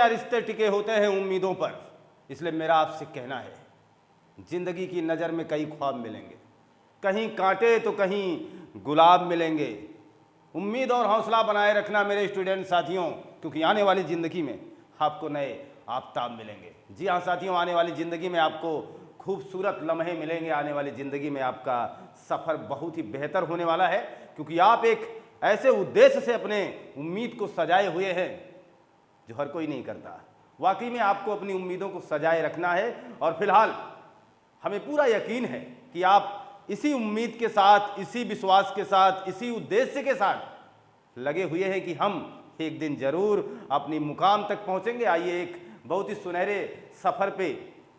दुनिया रिश्ते टिके होते हैं उम्मीदों पर। इसलिए मेरा आपसे कहना है, जिंदगी की नज़र में कई ख्वाब मिलेंगे, कहीं कांटे तो कहीं गुलाब मिलेंगे। उम्मीद और हौसला बनाए रखना मेरे स्टूडेंट साथियों, क्योंकि आने वाली ज़िंदगी में आपको नए आफताब मिलेंगे। जी हाँ साथियों, आने वाली ज़िंदगी में आपको खूबसूरत लम्हे मिलेंगे। आने वाली ज़िंदगी में आपका सफ़र बहुत ही बेहतर होने वाला है, क्योंकि आप एक ऐसे उद्देश्य से अपने उम्मीद को सजाए हुए हैं जो हर कोई नहीं करता। वाकई में आपको अपनी उम्मीदों को सजाए रखना है, और फिलहाल हमें पूरा यकीन है कि आप इसी उम्मीद के साथ, इसी विश्वास के साथ, इसी उद्देश्य के साथ लगे हुए हैं कि हम एक दिन जरूर अपनी मुकाम तक पहुंचेंगे। आइए एक बहुत ही सुनहरे सफ़र पे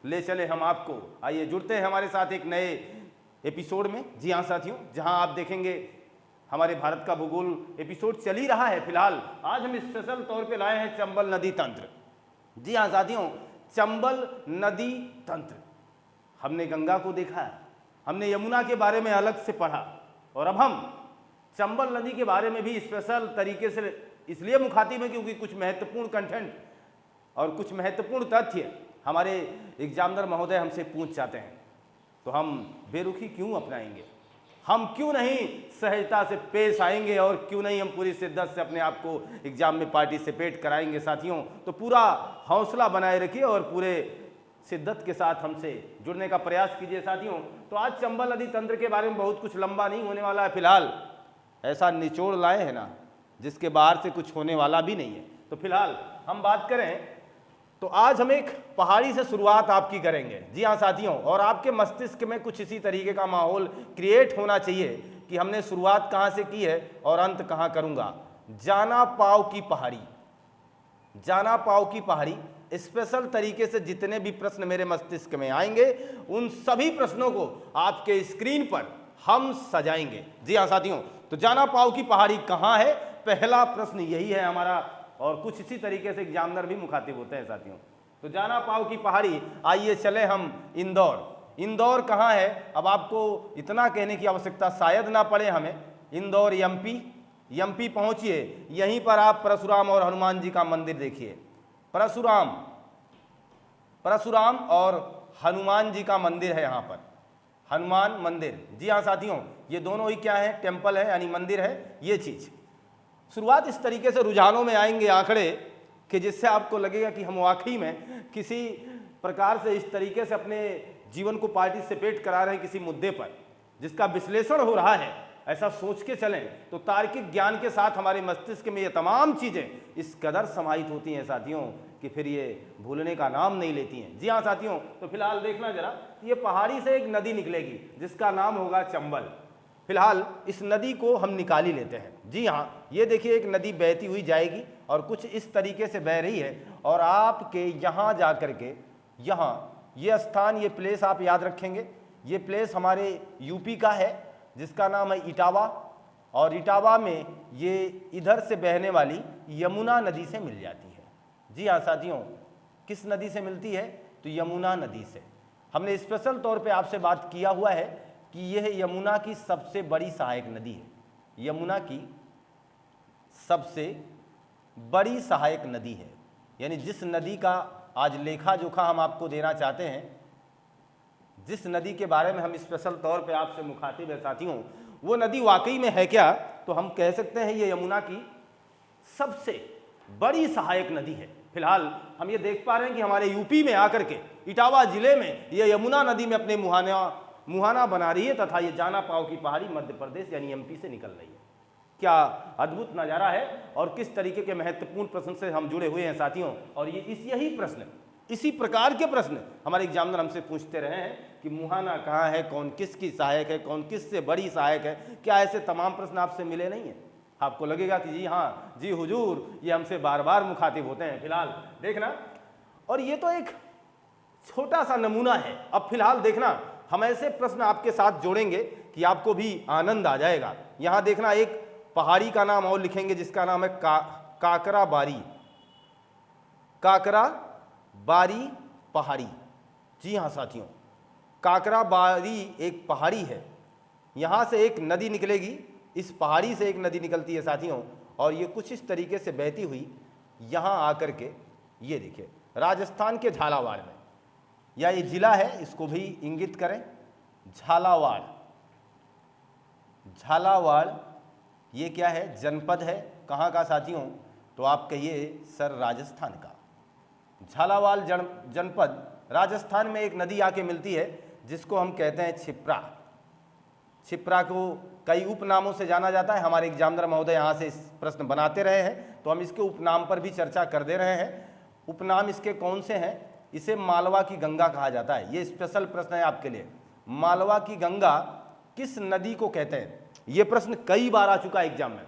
ले चले हम आपको। आइए जुड़ते हैं हमारे साथ एक नए एपिसोड में। जी हाँ साथियों, जहां आप देखेंगे हमारे भारत का भूगोल एपिसोड चल ही रहा है। फिलहाल आज हम स्पेशल तौर पे लाए हैं चंबल नदी तंत्र। जी हाँ साथियों, चंबल नदी तंत्र। हमने गंगा को देखा, हमने यमुना के बारे में अलग से पढ़ा, और अब हम चंबल नदी के बारे में भी स्पेशल तरीके से इसलिए मुखातिब हैं क्योंकि कुछ महत्वपूर्ण कंटेंट और कुछ महत्वपूर्ण तथ्य हमारे एग्जामिनर महोदय हमसे पूछ जाते हैं। तो हम बेरुखी क्यों अपनाएंगे, हम क्यों नहीं सहजता से पेश आएंगे, और क्यों नहीं हम पूरी शिद्दत से अपने आप को एग्जाम में पार्टिसिपेट कराएंगे साथियों। तो पूरा हौसला बनाए रखिए और पूरे शिद्दत के साथ हमसे जुड़ने का प्रयास कीजिए साथियों। तो आज चंबल नदी तंत्र के बारे में बहुत कुछ लंबा नहीं होने वाला है। फिलहाल ऐसा निचोड़ लाए हैं ना जिसके बाहर से कुछ होने वाला भी नहीं है। तो फिलहाल हम बात करें तो आज हम एक पहाड़ी से शुरुआत आपकी करेंगे। जी हाँ साथियों, और आपके मस्तिष्क में कुछ इसी तरीके का माहौल क्रिएट होना चाहिए कि हमने शुरुआत कहाँ से की है और अंत कहाँ करूँगा। जाना पाव की पहाड़ी, जाना पाव की पहाड़ी। स्पेशल तरीके से जितने भी प्रश्न मेरे मस्तिष्क में आएंगे उन सभी प्रश्नों को आपके स्क्रीन पर हम सजाएंगे। जी हाँ साथियों, तो जाना पाव की पहाड़ी कहाँ है, पहला प्रश्न यही है हमारा, और कुछ इसी तरीके से एग्जामिनर भी मुखातिब होते हैं साथियों। तो जाना पाव की पहाड़ी, आइए चले हम इंदौर। इंदौर कहाँ है, अब आपको इतना कहने की आवश्यकता शायद ना पड़े हमें। इंदौर एमपी पहुँचिए, यहीं पर आप परशुराम और हनुमान जी का मंदिर देखिए। परशुराम और हनुमान जी का मंदिर है यहाँ पर, हनुमान मंदिर। जी हाँ साथियों, ये दोनों ही क्या है, टेम्पल है यानी मंदिर है। ये चीज़ शुरुआत इस तरीके से रुझानों में आएंगे आंकड़े कि जिससे आपको लगेगा कि हम वाकई में किसी प्रकार से इस तरीके से अपने जीवन को पार्टिसिपेट करा रहे हैं किसी मुद्दे पर जिसका विश्लेषण हो रहा है। ऐसा सोच के चलें तो तार्किक ज्ञान के साथ हमारे मस्तिष्क में ये तमाम चीज़ें इस कदर समाहित होती हैं साथियों कि फिर ये भूलने का नाम नहीं लेती हैं। जी हाँ साथियों, तो फिलहाल देखना जरा, ये पहाड़ी से एक नदी निकलेगी जिसका नाम होगा चंबल। फिलहाल इस नदी को हम निकाल ही लेते हैं। जी हाँ, ये देखिए एक नदी बहती हुई जाएगी और कुछ इस तरीके से बह रही है, और आपके यहाँ जा कर के यहाँ ये स्थान, ये प्लेस आप याद रखेंगे। ये प्लेस हमारे यूपी का है जिसका नाम है इटावा, और इटावा में ये इधर से बहने वाली यमुना नदी से मिल जाती है। जी हाँ साथियों, किस नदी से मिलती है, तो यमुना नदी से। हमने स्पेशल तौर पे आपसे बात किया हुआ है कि यह यमुना की सबसे बड़ी सहायक नदी है। यमुना की सबसे बड़ी सहायक नदी है, यानी जिस नदी का आज लेखा जोखा हम आपको देना चाहते हैं, जिस नदी के बारे में हम स्पेशल तौर पे आपसे मुखातिब है साथियों, वो नदी वाकई में है क्या, तो हम कह सकते हैं ये यमुना की सबसे बड़ी सहायक नदी है। फिलहाल हम ये देख पा रहे हैं कि हमारे यूपी में आकर के इटावा जिले में ये यमुना नदी में अपने मुहाना बना रही है, तथा ये जाना पाव की पहाड़ी मध्य प्रदेश यानी एमपी से निकल रही है। क्या अद्भुत नज़ारा है, और किस तरीके के महत्वपूर्ण प्रश्न से हम जुड़े हुए हैं साथियों। और ये यही प्रश्न, इसी प्रकार के प्रश्न हमारे एग्जामिनर हमसे पूछते रहे हैं कि मुहाना कहाँ है, कौन किसकी सहायक है, कौन किससे बड़ी सहायक है। क्या ऐसे तमाम प्रश्न आपसे मिले नहीं हैं? आपको लगेगा कि जी हाँ, जी हुजूर, ये हमसे बार बार मुखातिब होते हैं। फिलहाल देखना, और ये तो एक छोटा सा नमूना है। अब फिलहाल देखना, हम ऐसे प्रश्न आपके साथ जोड़ेंगे कि आपको भी आनंद आ जाएगा। यहाँ देखना, एक पहाड़ी का नाम और लिखेंगे जिसका नाम है काकराबारी, काकराबारी पहाड़ी। जी हाँ साथियों, काकराबारी एक पहाड़ी है। यहाँ से एक नदी निकलेगी, इस पहाड़ी से एक नदी निकलती है साथियों, और ये कुछ इस तरीके से बहती हुई यहाँ आकर के ये देखिए राजस्थान के झालावाड़ में, या ये जिला है, इसको भी इंगित करें, झालावाड़। झालावाड़ ये क्या है, जनपद है, कहाँ का साथियों, तो आप कहिए सर राजस्थान का। झालावाड़ जनपद राजस्थान में एक नदी आके मिलती है जिसको हम कहते हैं छिप्रा। छिप्रा को कई उपनामों से जाना जाता है, हमारे एग्जामिनर महोदय यहाँ से इस प्रश्न बनाते रहे हैं तो हम इसके उपनाम पर भी चर्चा कर दे रहे हैं। उपनाम इसके कौन से हैं, इसे मालवा की गंगा कहा जाता है। ये स्पेशल प्रश्न है आपके लिए, मालवा की गंगा किस नदी को कहते हैं, ये प्रश्न कई बार आ चुका है एग्जाम में।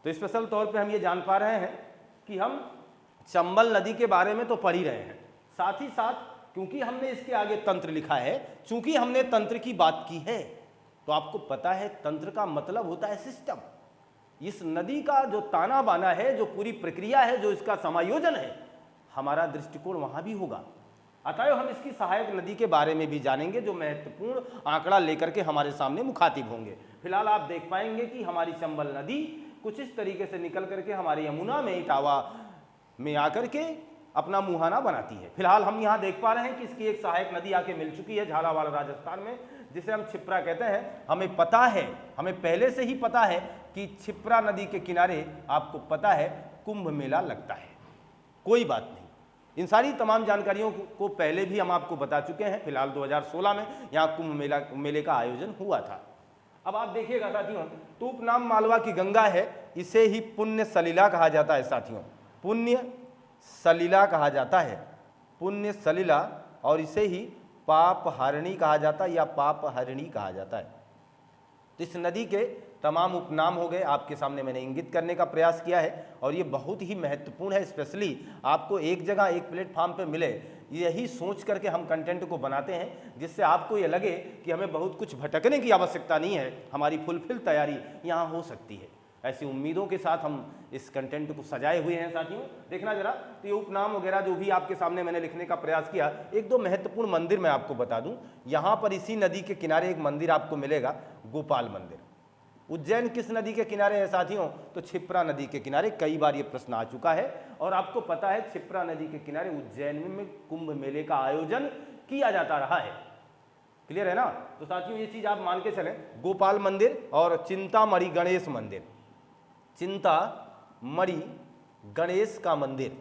तो स्पेशल तौर पे हम ये जान पा रहे हैं कि हम चंबल नदी के बारे में तो पढ़ ही रहे हैं, साथ ही साथ क्योंकि हमने इसके आगे तंत्र लिखा है, चूंकि हमने तंत्र की बात की है, तो आपको पता है तंत्र का मतलब होता है सिस्टम। इस नदी का जो ताना बाना है, जो पूरी प्रक्रिया है, जो इसका समायोजन है, हमारा दृष्टिकोण वहां भी होगा। अतएव हम इसकी सहायक नदी के बारे में भी जानेंगे, जो महत्वपूर्ण आंकड़ा लेकर के हमारे सामने मुखातिब होंगे। फिलहाल आप देख पाएंगे कि हमारी चंबल नदी कुछ इस तरीके से निकल करके हमारी यमुना में, इटावा में आकर के अपना मुहाना बनाती है। फिलहाल हम यहाँ देख पा रहे हैं कि इसकी एक सहायक नदी आके मिल चुकी है झालावाड़ राजस्थान में, जिसे हम छिप्रा कहते हैं। हमें पता है, हमें पहले से ही पता है कि छिप्रा नदी के किनारे आपको पता है कुंभ मेला लगता है। कोई बात नहीं, इन सारी तमाम जानकारियों को पहले भी हम आपको बता चुके हैं। फिलहाल 2016 में यहाँ कुंभ मेले का आयोजन हुआ था। अब आप देखिएगा साथियों, तो उपनाम मालवा की गंगा है, इसे ही पुण्य सलिला कहा जाता है साथियों, पुण्य सलिला कहा जाता है, पुण्य सलिला, और इसे ही पाप हरिणी कहा जाता है या पाप हरिणी कहा जाता है। तो इस नदी के तमाम उपनाम हो गए, आपके सामने मैंने इंगित करने का प्रयास किया है, और ये बहुत ही महत्वपूर्ण है। स्पेशली आपको एक जगह एक प्लेटफॉर्म पे मिले, यही सोच करके हम कंटेंट को बनाते हैं, जिससे आपको ये लगे कि हमें बहुत कुछ भटकने की आवश्यकता नहीं है, हमारी फुलफिल तैयारी यहाँ हो सकती है। ऐसी उम्मीदों के साथ हम इस कंटेंट को सजाए हुए हैं साथियों। देखना जरा, तो ये उपनाम वगैरह जो भी आपके सामने मैंने लिखने का प्रयास किया, एक दो महत्वपूर्ण मंदिर मैं आपको बता दूं। यहाँ पर इसी नदी के किनारे एक मंदिर आपको मिलेगा, गोपाल मंदिर। उज्जैन किस नदी के किनारे है साथियों, तो छिप्रा नदी के किनारे। कई बार ये प्रश्न आ चुका है, और आपको पता है छिप्रा नदी के किनारे उज्जैन में कुंभ मेले का आयोजन किया जाता रहा है। क्लियर है ना। तो साथियों ये चीज आप मान के चलें, गोपाल मंदिर और चिंतामणि गणेश मंदिर, चिंतामणि गणेश का मंदिर।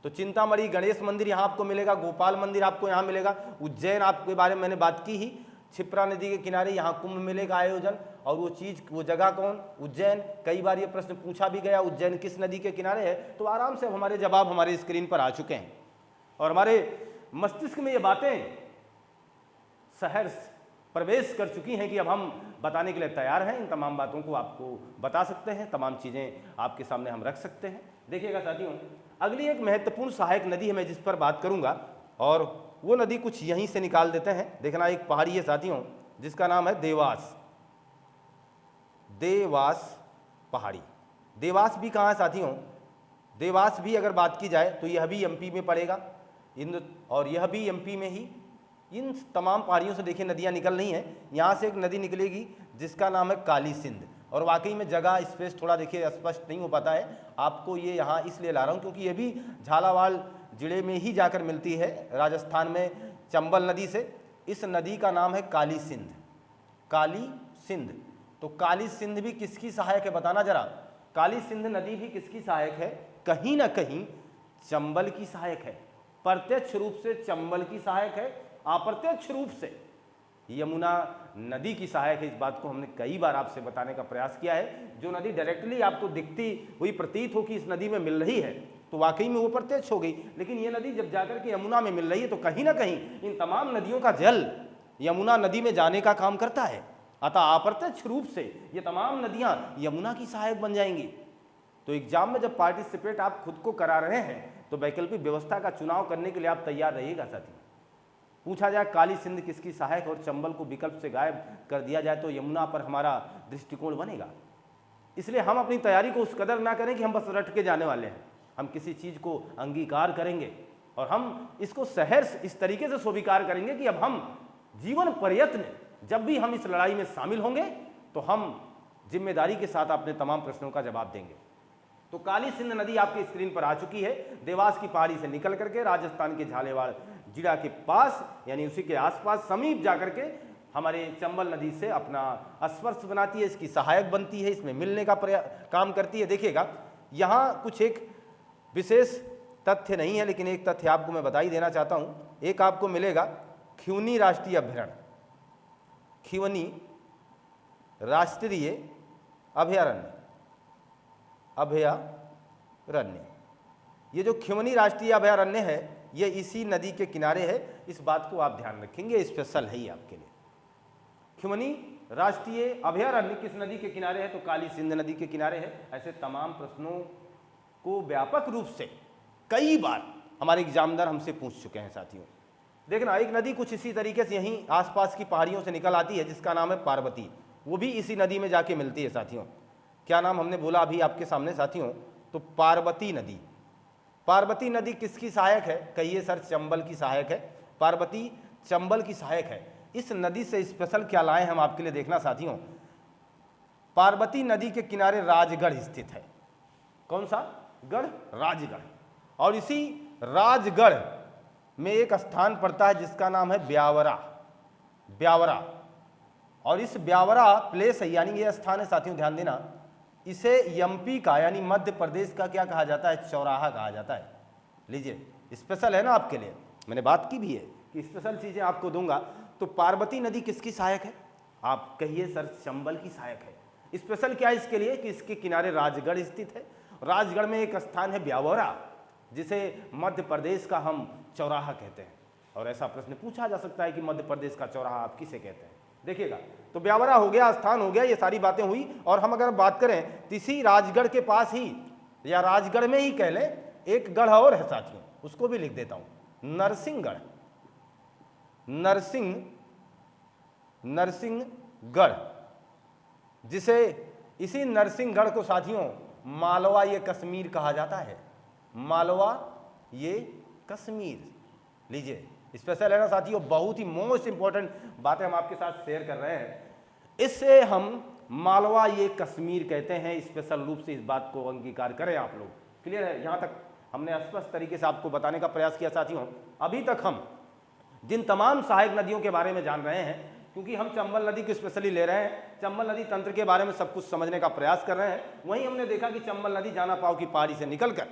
तो चिंतामणि गणेश मंदिर यहाँ आपको मिलेगा, गोपाल मंदिर आपको यहाँ मिलेगा। उज्जैन आपके बारे में मैंने बात की ही, छिप्रा नदी के किनारे यहाँ कुंभ मेले का आयोजन, और वो चीज, वो जगह कौन, उज्जैन। कई बार ये प्रश्न पूछा भी गया, उज्जैन किस नदी के किनारे है, तो आराम से हमारे जवाब हमारे स्क्रीन पर आ चुके हैं, और हमारे मस्तिष्क में ये बातें सहर्ष प्रवेश कर चुकी हैं कि अब हम बताने के लिए तैयार हैं। इन तमाम बातों को आपको बता सकते हैं, तमाम चीज़ें आपके सामने हम रख सकते हैं। देखिएगा साथियों, अगली एक महत्वपूर्ण सहायक नदी है मैं जिस पर बात करूंगा, और वो नदी कुछ यहीं से निकाल देते हैं। देखना, एक पहाड़ी है साथियों जिसका नाम है देवास। देवास पहाड़ी। देवास भी कहाँ है साथियों, देवास भी अगर बात की जाए तो यह भी एमपी में पड़ेगा, और यह भी एमपी में ही। इन तमाम पहाड़ियों से देखिए नदियाँ निकल रही हैं। यहाँ से एक नदी निकलेगी जिसका नाम है काली सिंध, और वाकई में जगह स्पेस थोड़ा देखिए स्पष्ट नहीं हो पाता है आपको, ये यहाँ इसलिए ला रहा हूँ क्योंकि ये भी झालावाड़ जिले में ही जाकर मिलती है, राजस्थान में चंबल नदी से। इस नदी का नाम है काली सिंध, काली सिंध। तो काली सिंध भी किसकी सहायक है, बताना जरा। काली सिंध नदी भी किसकी सहायक है, कहीं ना कहीं चंबल की सहायक है। प्रत्यक्ष रूप से चंबल की सहायक है, अप्रत्यक्ष रूप से यमुना नदी की सहायक है। इस बात को हमने कई बार आपसे बताने का प्रयास किया है। जो नदी डायरेक्टली आपको दिखती हुई प्रतीत हो कि इस नदी में मिल रही है, तो वाकई में वो प्रत्यक्ष हो गई, लेकिन ये नदी जब जाकर के यमुना में मिल रही है, तो कहीं ना कहीं इन तमाम नदियों का जल यमुना नदी में जाने का काम करता है। अतः अप्रत्यक्ष रूप से ये तमाम नदियां यमुना की सहायक बन जाएंगी। तो एग्जाम में जब पार्टिसिपेट आप खुद को करा रहे हैं, तो वैकल्पिक व्यवस्था का चुनाव करने के लिए आप तैयार रहिएगा साथियों। पूछा जाए काली सिंध किसकी सहायक, और चंबल को विकल्प से गायब कर दिया जाए, तो यमुना पर हमारा दृष्टिकोण बनेगा। इसलिए हम अपनी तैयारी को उस कदर ना करें कि हम बस रट के जाने वाले हैं। हम किसी चीज़ को अंगीकार करेंगे, और हम इसको सहर्ष इस तरीके से स्वीकार करेंगे कि अब हम जीवन प्रयत्न, जब भी हम इस लड़ाई में शामिल होंगे, तो हम जिम्मेदारी के साथ अपने तमाम प्रश्नों का जवाब देंगे। तो काली सिंध नदी आपकी स्क्रीन पर आ चुकी है। देवास की पहाड़ी से निकल करके राजस्थान के झालेवाड़ जिला के पास यानी उसी के आसपास समीप जाकर के हमारे चंबल नदी से अपना स्पर्श बनाती है, इसकी सहायक बनती है, इसमें मिलने का काम करती है। देखिएगा यहाँ कुछ एक विशेष तथ्य नहीं है, लेकिन एक तथ्य आपको मैं बता ही देना चाहता हूँ। एक आपको मिलेगा खिवनी राष्ट्रीय अभयारण्य, खिवनी राष्ट्रीय अभयारण्य, अभयारण्य। ये जो खिवनी राष्ट्रीय अभयारण्य है ये इसी नदी के किनारे है, इस बात को आप ध्यान रखेंगे, स्पेशल है ये आपके लिए। खिवनी राष्ट्रीय अभयारण्य किस नदी के किनारे है? तो काली सिंध नदी के किनारे है। ऐसे तमाम प्रश्नों को व्यापक रूप से कई बार हमारे एग्जामिनर हमसे पूछ चुके हैं साथियों। देखना, एक नदी कुछ इसी तरीके से यहीं आसपास की पहाड़ियों से निकल आती है जिसका नाम है पार्वती, वो भी इसी नदी में जाके मिलती है साथियों। क्या नाम हमने बोला अभी आपके सामने साथियों? तो पार्वती नदी। पार्वती नदी किसकी सहायक है? कहिए सर, चंबल की सहायक है। पार्वती चंबल की सहायक है। इस नदी से स्पेशल क्या लाए हम आपके लिए, देखना साथियों। पार्वती नदी के किनारे राजगढ़ स्थित है। कौन सा गढ़? राजगढ़। और इसी राजगढ़ में एक स्थान पड़ता है जिसका नाम है ब्यावरा। ब्यावरा, और इस ब्यावरा प्लेस है यानी ये स्थान है साथियों, ध्यान देना, इसे एमपी का यानी मध्य प्रदेश का क्या कहा जाता है? चौराहा कहा जाता है। लीजिए, स्पेशल है ना आपके लिए, मैंने बात की भी है कि स्पेशल चीजें आपको दूंगा। तो पार्वती नदी किसकी सहायक है? आप कहिए सर, चंबल की सहायक है। स्पेशल क्या है इसके लिए कि इसके किनारे राजगढ़ स्थित है। राजगढ़ में एक स्थान है ब्यावरा जिसे मध्य प्रदेश का हम चौराहा कहते हैं। और ऐसा प्रश्न पूछा जा सकता है कि मध्य प्रदेश का चौराहा आप किसे कहते हैं? देखिएगा, तो ब्यावरा हो गया, स्थान हो गया, ये सारी बातें हुई। और हम अगर बात करें तो इसी राजगढ़ के पास ही या राजगढ़ में ही कह लें, एक गढ़ और है साथियों, उसको भी लिख देता हूं, नरसिंहगढ़। नरसिंहगढ़, जिसे इसी नरसिंहगढ़ को साथियों मालवा ये कश्मीर कहा जाता है। मालवा ये कश्मीर। लीजिए, स्पेशल है ना साथियों, बहुत ही मोस्ट इंपॉर्टेंट बातें हम आपके साथ शेयर कर रहे हैं। इससे हम मालवा ये कश्मीर कहते हैं। स्पेशल रूप से इस बात को अंगीकार करें आप लोग। क्लियर है? यहां तक हमने स्पष्ट तरीके से आपको बताने का प्रयास किया साथियों। अभी तक हम जिन तमाम सहायक नदियों के बारे में जान रहे हैं, क्योंकि हम चंबल नदी को स्पेशली ले रहे हैं, चंबल नदी तंत्र के बारे में सब कुछ समझने का प्रयास कर रहे हैं, वहीं हमने देखा कि चंबल नदी जाना पाव की पहाड़ी से निकलकर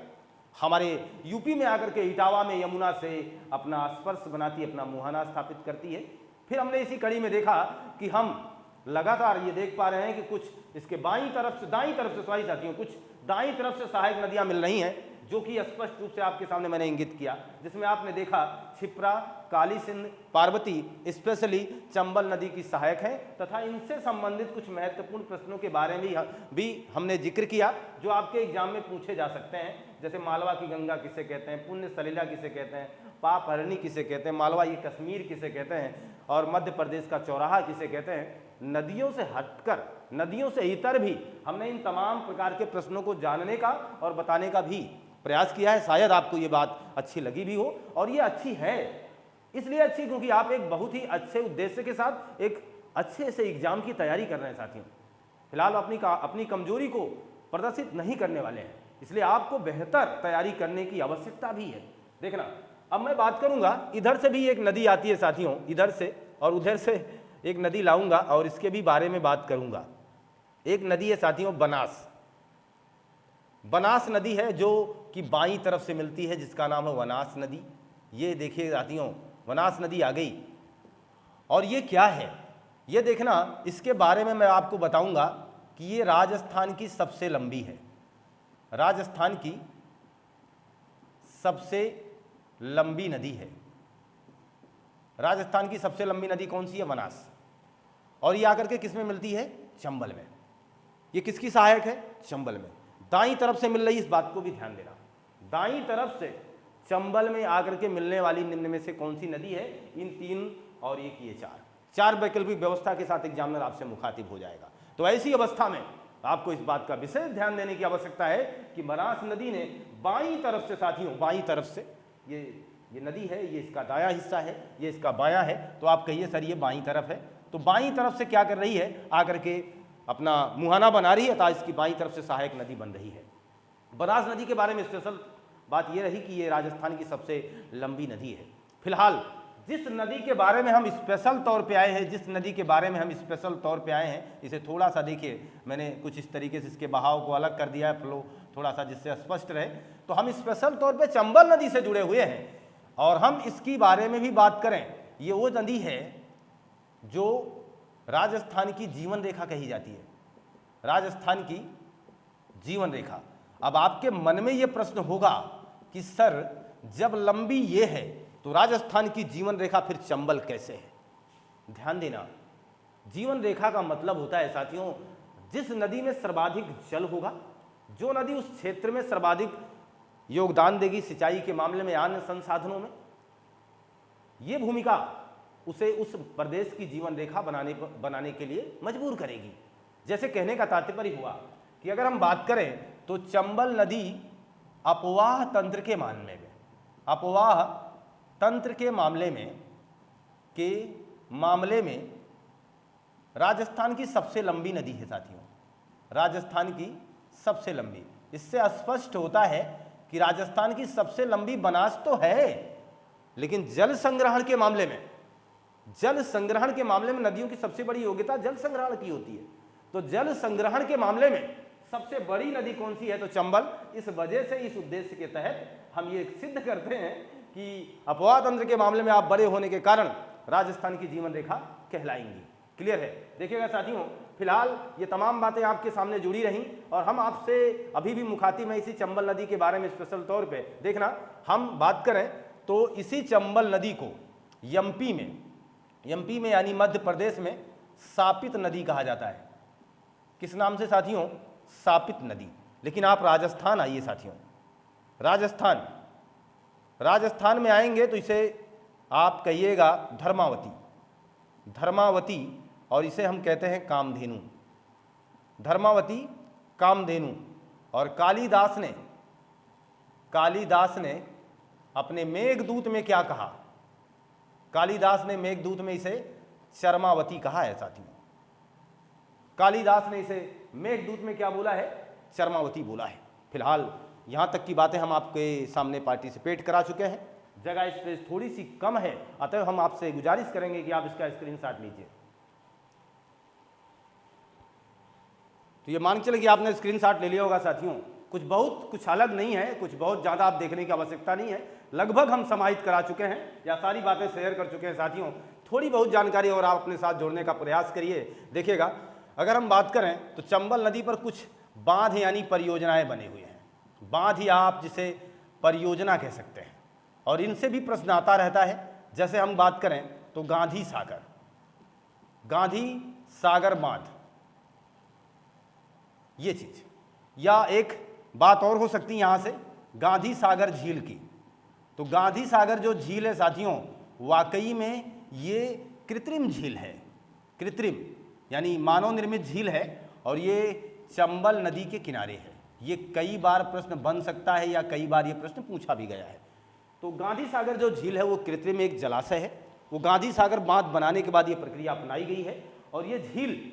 हमारे यूपी में आकर के इटावा में यमुना से अपना स्पर्श बनाती है, अपना मुहाना स्थापित करती है। फिर हमने इसी कड़ी में देखा कि हम लगातार ये देख पा रहे हैं कि कुछ इसके बाईं तरफ से, दाईं तरफ से, सॉरी साथियों, कुछ दाईं तरफ से सहायक नदियां मिल रही हैं, जो कि स्पष्ट रूप से आपके सामने मैंने इंगित किया, जिसमें आपने देखा छिप्रा, काली सिंध, पार्वती स्पेशली चंबल नदी की सहायक है, तथा इनसे संबंधित कुछ महत्वपूर्ण प्रश्नों के बारे में भी हमने जिक्र किया जो आपके एग्जाम में पूछे जा सकते हैं। जैसे मालवा की गंगा किसे कहते हैं, पुण्य सलीला किसे कहते हैं, पाप हरणी किसे कहते हैं, मालवा ये कश्मीर किसे कहते हैं, और मध्य प्रदेश का चौराहा किसे कहते हैं। नदियों से हटकर, नदियों से इतर भी हमने इन तमाम प्रकार के प्रश्नों को जानने का और बताने का भी प्रयास किया है। शायद आपको ये बात अच्छी लगी भी हो, और ये अच्छी है इसलिए अच्छी क्योंकि आप एक बहुत ही अच्छे उद्देश्य के साथ एक अच्छे से एग्जाम की तैयारी कर रहे हैं साथियों। फिलहाल अपनी कमजोरी को प्रदर्शित नहीं करने वाले हैं, इसलिए आपको बेहतर तैयारी करने की आवश्यकता भी है। देखना, अब मैं बात करूंगा, इधर से भी एक नदी आती है साथियों, इधर से और उधर से एक नदी लाऊंगा और इसके भी बारे में बात करूंगा। एक नदी है साथियों बनास। बनास नदी है जो कि बाईं तरफ से मिलती है, जिसका नाम है वनास नदी। ये देखिए साथियों, वनास नदी आ गई। और ये क्या है ये देखना, इसके बारे में मैं आपको बताऊंगा कि ये राजस्थान की सबसे लंबी है। राजस्थान की सबसे लंबी नदी है। राजस्थान की सबसे लंबी नदी कौन सी है? बनास। और ये आकर के किस में मिलती है? चंबल में। ये किसकी सहायक है? चंबल में। दाईं तरफ से मिल रही, इस बात को भी ध्यान देना, दाईं तरफ से चंबल में आकर के मिलने वाली निम्न में से कौन सी नदी है? इन तीन और एक ये चार वैकल्पिक व्यवस्था के साथ एग्जामिनर आपसे मुखातिब हो जाएगा। तो ऐसी अवस्था में आपको इस बात का विशेष ध्यान देने की आवश्यकता है कि बनास नदी ने बाईं तरफ से साथियों, बाईं तरफ से ये नदी है, ये इसका दायां हिस्सा है, ये इसका बायां है, तो आप कहिए सर ये बाईं तरफ है। तो बाईं तरफ से क्या कर रही है? आकर के अपना मुहाना बना रही है, तो इसकी बाईं तरफ से सहायक नदी बन रही है। बनास नदी के बारे में स्पेशल बात यह रही कि ये राजस्थान की सबसे लंबी नदी है। फिलहाल जिस नदी के बारे में हम स्पेशल तौर पे आए हैं, जिस नदी के बारे में हम स्पेशल तौर पे आए हैं, इसे थोड़ा सा देखिए, मैंने कुछ इस तरीके से इसके बहाव को अलग कर दिया है, फ्लो थोड़ा सा जिससे स्पष्ट रहे। तो हम स्पेशल तौर पे चंबल नदी से जुड़े हुए हैं और हम इसकी बारे में भी बात करें। ये वो नदी है जो राजस्थान की जीवन रेखा कही जाती है, राजस्थान की जीवन रेखा। अब आपके मन में ये प्रश्न होगा कि सर जब लंबी ये है तो राजस्थान की जीवन रेखा फिर चंबल कैसे है? ध्यान देना, जीवन रेखा का मतलब होता है साथियों, जिस नदी में सर्वाधिक जल होगा, जो नदी उस क्षेत्र में सर्वाधिक योगदान देगी सिंचाई के मामले में, अन्य संसाधनों में, ये भूमिका उसे उस प्रदेश की जीवन रेखा बनाने के लिए मजबूर करेगी। जैसे कहने का तात्पर्य हुआ कि अगर हम बात करें तो चंबल नदी अपवाह तंत्र के मामले में, अपवाह तंत्र के मामले में राजस्थान की सबसे लंबी नदी है साथियों, राजस्थान की सबसे लंबी। इससे स्पष्ट होता है कि राजस्थान की सबसे लंबी बनास तो है, लेकिन जल संग्रहण के मामले में, जल संग्रहण के मामले में नदियों की सबसे बड़ी योग्यता जल संग्रहण की होती है। तो जल संग्रहण के मामले में सबसे बड़ी नदी कौन सी है? तो चंबल। इस वजह से, इस उद्देश्य के तहत हम ये सिद्ध करते हैं कि अपवाह तंत्र के मामले में आप बड़े होने के कारण राजस्थान की जीवन रेखा कहलाएंगी। क्लियर है? देखिएगा साथियों, फिलहाल ये तमाम बातें आपके सामने जुड़ी रहीं और हम आपसे अभी भी मुखातिब हैं इसी चंबल नदी के बारे में स्पेशल तौर पे। देखना, हम बात करें तो इसी चंबल नदी को एमपी में यानी मध्य प्रदेश में सापित नदी कहा जाता है। किस नाम से साथियों? सापित नदी। लेकिन आप राजस्थान आइए साथियों, राजस्थान में आएंगे तो इसे आप कहिएगा धर्मावती, और इसे हम कहते हैं कामधेनु, धर्मावती, कामधेनु। और कालिदास ने अपने मेघदूत में क्या कहा? कालिदास ने मेघदूत में इसे चरमावती कहा है साथियों। कालिदास ने इसे मेघदूत में क्या बोला है? चरमावती बोला है। फिलहाल यहाँ तक की बातें हम आपके सामने पार्टिसिपेट करा चुके हैं। जगह स्पेस थोड़ी सी कम है, अतः हम आपसे गुजारिश करेंगे कि आप इसका स्क्रीनशॉट लीजिए। तो ये मान के चलिए कि आपने स्क्रीनशॉट ले लिया होगा साथियों। कुछ अलग नहीं है, कुछ बहुत ज़्यादा आप देखने की आवश्यकता नहीं है। लगभग हम समाहित करा चुके हैं या सारी बातें शेयर कर चुके हैं साथियों। थोड़ी बहुत जानकारी और आप अपने साथ जोड़ने का प्रयास करिए। देखिएगा, अगर हम बात करें तो चंबल नदी पर कुछ बांध यानी परियोजनाएं बने हुए हैं। बांध या आप जिसे परियोजना कह सकते हैं, और इनसे भी प्रश्न आता रहता है। जैसे हम बात करें तो गांधी सागर बांध, ये चीज, या एक बात और हो सकती है यहां से गांधी सागर झील की। तो गांधी सागर जो झील है साथियों, वाकई में ये कृत्रिम झील है, कृत्रिम यानी मानव निर्मित झील है, और ये चंबल नदी के किनारे है। ये कई बार प्रश्न बन सकता है या कई बार ये प्रश्न पूछा भी गया है। तो गांधी सागर जो झील है वो कृत्रिम एक जलाशय है। वो गांधी सागर बांध बनाने के बाद ये प्रक्रिया अपनाई गई है, और ये झील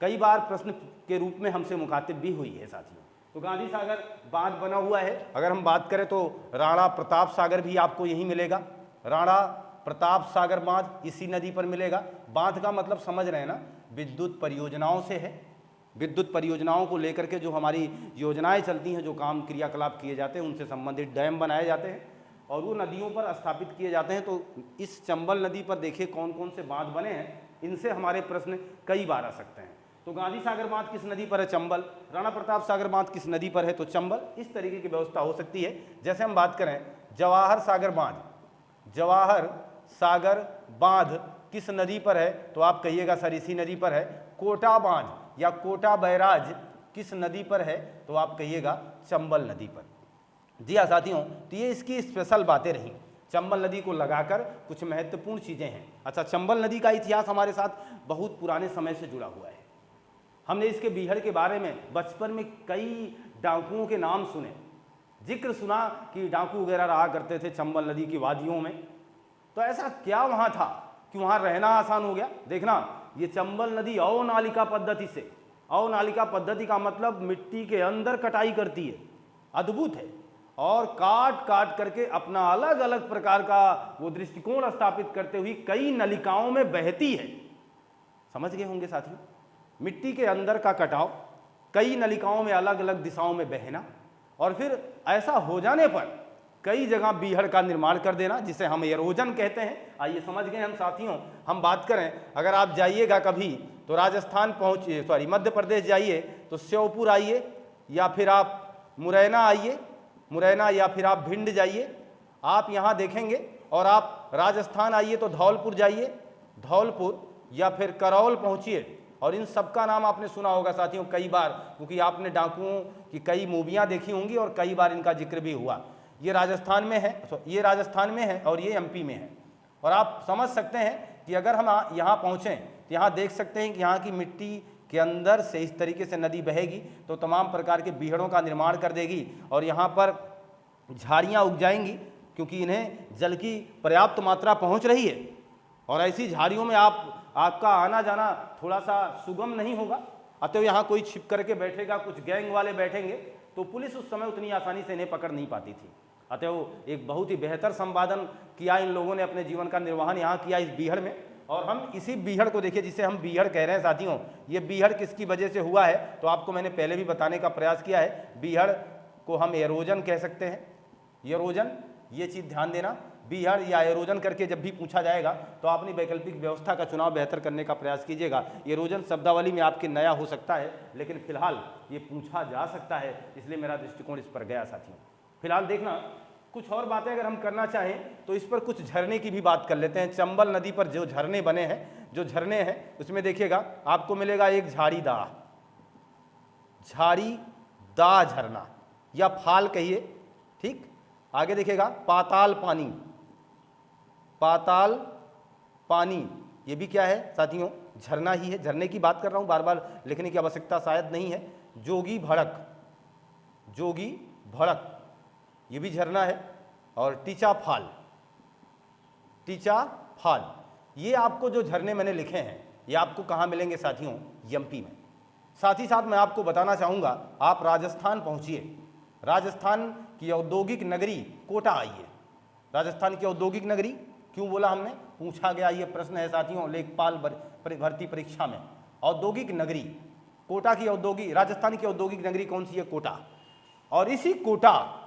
कई बार प्रश्न के रूप में हमसे मुखातिब भी हुई है साथियों। तो गांधी सागर बांध बना हुआ है। अगर हम बात करें तो राणा प्रताप सागर भी आपको यही मिलेगा, राणा प्रताप सागर बांध इसी नदी पर मिलेगा। बांध का मतलब समझ रहे हैं ना, विद्युत परियोजनाओं से है। विद्युत परियोजनाओं को लेकर के जो हमारी योजनाएं चलती हैं, जो काम क्रियाकलाप किए जाते हैं, उनसे संबंधित डैम बनाए जाते हैं और वो नदियों पर स्थापित किए जाते हैं। तो इस चंबल नदी पर देखिए कौन कौन से बांध बने हैं, इनसे हमारे प्रश्न कई बार आ सकते हैं। तो गांधी सागर बांध किस नदी पर है? चंबल। राणा प्रताप सागर बांध किस नदी पर है? तो चंबल। इस तरीके की व्यवस्था हो सकती है। जैसे हम बात करें जवाहर सागर बांध किस नदी पर है? तो आप कहिएगा सर इसी नदी पर है। कोटा बांध या कोटा बैराज किस नदी पर है? तो आप कहिएगा चंबल नदी पर। जी हाँ साथियों, तो ये इसकी स्पेशल बातें रहीं। चंबल नदी को लगाकर कुछ महत्वपूर्ण चीज़ें हैं। अच्छा, चंबल नदी का इतिहास हमारे साथ बहुत पुराने समय से जुड़ा हुआ है। हमने इसके बीहड़ के बारे में बचपन में कई डाकुओं के नाम सुने, जिक्र सुना कि डाकू वगैरह रहा करते थे चंबल नदी की वादियों में। तो ऐसा क्या वहाँ था कि वहाँ रहना आसान हो गया? देखना, ये चंबल नदी अवनालिका पद्धति से, अवनालिका पद्धति का मतलब मिट्टी के अंदर कटाई करती है। अद्भुत है, और काट काट करके अपना अलग अलग प्रकार का वो दृष्टिकोण स्थापित करते हुए कई नलिकाओं में बहती है। समझ गए होंगे साथियों, मिट्टी के अंदर का कटाव, कई नलिकाओं में अलग अलग दिशाओं में बहना, और फिर ऐसा हो जाने पर कई जगह बीहड़ का निर्माण कर देना, जिसे हम एरोजन कहते हैं। आइए समझ गए हम साथियों। हम बात करें, अगर आप जाइएगा कभी तो राजस्थान पहुंचिए, सॉरी मध्य प्रदेश जाइए तो श्योपुर आइए, या फिर आप मुरैना आइए, मुरैना या फिर आप भिंड जाइए, आप यहाँ देखेंगे। और आप राजस्थान आइए तो धौलपुर जाइए, धौलपुर या फिर करौल पहुँचिए, और इन सब का नाम आपने सुना होगा साथियों कई बार, क्योंकि आपने डाकुओं की कई मूवियाँ देखी होंगी और कई बार इनका जिक्र भी हुआ। ये राजस्थान में है, ये राजस्थान में है और ये एमपी में है। और आप समझ सकते हैं कि अगर हम यहाँ पहुँचें तो यहाँ देख सकते हैं कि यहाँ की मिट्टी के अंदर से इस तरीके से नदी बहेगी तो तमाम प्रकार के बीहड़ों का निर्माण कर देगी, और यहाँ पर झाड़ियाँ उग जाएंगी, क्योंकि इन्हें जल की पर्याप्त मात्रा पहुँच रही है। और ऐसी झाड़ियों में आपका आना जाना थोड़ा सा सुगम नहीं होगा। अतः यहाँ कोई छिप करके बैठेगा, कुछ गैंग वाले बैठेंगे, तो पुलिस उस समय उतनी आसानी से इन्हें पकड़ नहीं पाती थी। अतः एक बहुत ही बेहतर संपादन किया इन लोगों ने, अपने जीवन का निर्वहन यहाँ किया इस बीहड़ में। और हम इसी बीहड़ को देखिए, जिसे हम बीहड़ कह रहे हैं साथियों, ये बीहड़ किसकी वजह से हुआ है तो आपको मैंने पहले भी बताने का प्रयास किया है। बीहड़ को हम एरोजन कह सकते हैं, एरोजन, ये चीज़ ध्यान देना। बीहड़ या एरोजन करके जब भी पूछा जाएगा तो अपनी वैकल्पिक व्यवस्था का चुनाव बेहतर करने का प्रयास कीजिएगा। एरोजन शब्दावली में आपके नया हो सकता है, लेकिन फिलहाल ये पूछा जा सकता है, इसलिए मेरा दृष्टिकोण इस पर गया साथियों। फिलहाल देखना, कुछ और बातें अगर हम करना चाहें तो इस पर कुछ झरने की भी बात कर लेते हैं। चंबल नदी पर जो झरने बने हैं, जो झरने हैं उसमें देखिएगा आपको मिलेगा एक झाड़ीदाह झरना या फाल कहिए, ठीक। आगे देखिएगा पाताल पानी, ये भी क्या है साथियों, झरना ही है। झरने की बात कर रहा हूं, बार बार लिखने की आवश्यकता शायद नहीं है। जोगी भड़क, ये भी झरना है। और टीचा फाल, ये आपको जो झरने मैंने लिखे हैं ये आपको कहाँ मिलेंगे साथियों, एमपी में। साथ ही साथ मैं आपको बताना चाहूँगा, आप राजस्थान पहुँचिए, राजस्थान की औद्योगिक नगरी कोटा आइए। राजस्थान की औद्योगिक नगरी क्यों बोला हमने, पूछा गया ये प्रश्न है साथियों लेखपाल भर्ती परीक्षा में। औद्योगिक नगरी कोटा की राजस्थान की औद्योगिक नगरी कौन सी है, कोटा। और इसी कोटा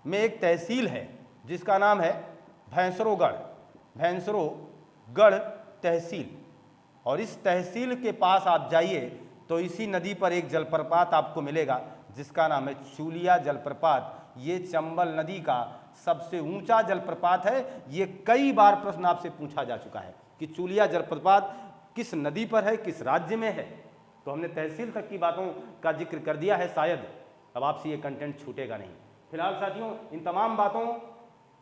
में एक तहसील है जिसका नाम है भैंसरोगढ़ तहसील। और इस तहसील के पास आप जाइए तो इसी नदी पर एक जलप्रपात आपको मिलेगा जिसका नाम है चूलिया जलप्रपात। ये चंबल नदी का सबसे ऊंचा जलप्रपात है। ये कई बार प्रश्न आपसे पूछा जा चुका है कि चूलिया जलप्रपात किस नदी पर है, किस राज्य में है। तो हमने तहसील तक की बातों का जिक्र कर दिया है, शायद अब आपसे ये कंटेंट छूटेगा नहीं। फिलहाल साथियों, इन तमाम बातों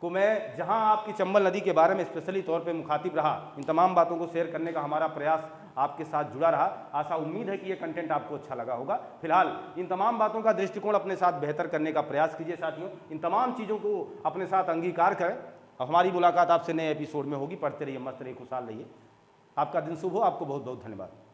को मैं जहां आपकी चंबल नदी के बारे में स्पेशली तौर पे मुखातिब रहा, इन तमाम बातों को शेयर करने का हमारा प्रयास आपके साथ जुड़ा रहा। आशा उम्मीद है कि ये कंटेंट आपको अच्छा लगा होगा। फिलहाल इन तमाम बातों का दृष्टिकोण अपने साथ बेहतर करने का प्रयास कीजिए साथियों। इन तमाम चीज़ों को अपने साथ अंगीकार करें। हमारी मुलाकात आपसे नए एपिसोड में होगी। पढ़ते रहिए, मस्त रहिए, खुशहाल रहिए। आपका दिन शुभ हो। आपको बहुत बहुत धन्यवाद।